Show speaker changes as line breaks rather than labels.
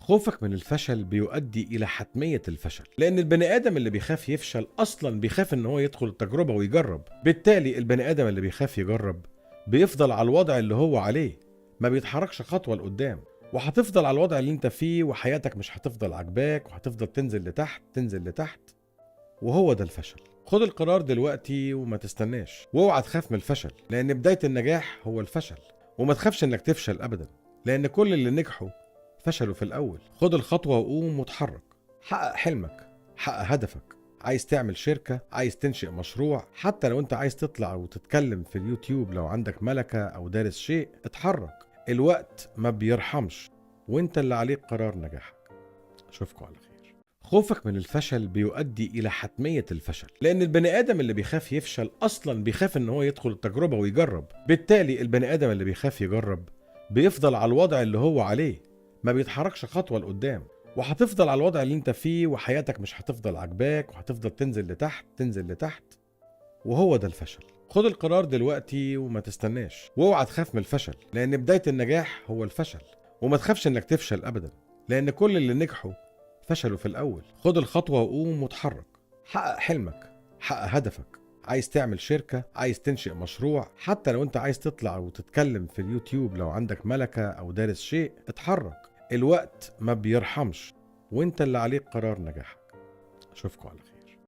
خوفك من الفشل بيؤدي إلى حتمية الفشل، لأن البني آدم اللي بيخاف يفشل أصلا بيخاف إن هو يدخل التجربة ويجرب. بالتالي البني آدم اللي بيخاف يجرب بيفضل على الوضع اللي هو عليه، ما بيتحركش خطوة لقدام، وهتفضل على الوضع اللي انت فيه، وحياتك مش هتفضل عجباك، وهتفضل تنزل لتحت تنزل لتحت. وهو ده الفشل. خد القرار دلوقتي وما تستناش، واوعى تخاف من الفشل، لأن بداية النجاح هو الفشل. وما تخافش إنك تفشل أبدا، لأن كل اللي نجحوا فشلوا في الأول. خد الخطوة وقوم وتحرك، حقق حلمك، حقق هدفك. عايز تعمل شركة، عايز تنشئ مشروع، حتى لو انت عايز تطلع وتتكلم في اليوتيوب، لو عندك ملكة أو دارس شيء، اتحرك. الوقت ما بيرحمش، وانت اللي عليك قرار نجاحك. أشوفكم على خير. خوفك من الفشل بيؤدي إلى حتمية الفشل، لأن البني آدم اللي بيخاف يفشل أصلا بيخاف إن هو يدخل التجربة ويجرب. بالتالي البني آدم اللي بيخاف يجرب بيفضل على الوضع اللي هو عليه، ما بيتحركش خطوة لقدام، وهتفضل على الوضع اللي انت فيه، وحياتك مش هتفضل عجباك، وهتفضل تنزل لتحت تنزل لتحت. وهو ده الفشل. خد القرار دلوقتي وما تستناش، واوعى تخاف من الفشل، لأن بداية النجاح هو الفشل. وما تخافش إنك تفشل أبدا، لأن كل اللي نجحوا فشلوا في الأول. خد الخطوة وقوم وتحرك، حقق حلمك، حقق هدفك. عايز تعمل شركة، عايز تنشئ مشروع، حتى لو انت عايز تطلع وتتكلم في اليوتيوب، لو عندك ملكة أو دارس شيء، اتحرك. الوقت ما بيرحمش، وانت اللي عليك قرار نجاحك. أشوفكم على خير.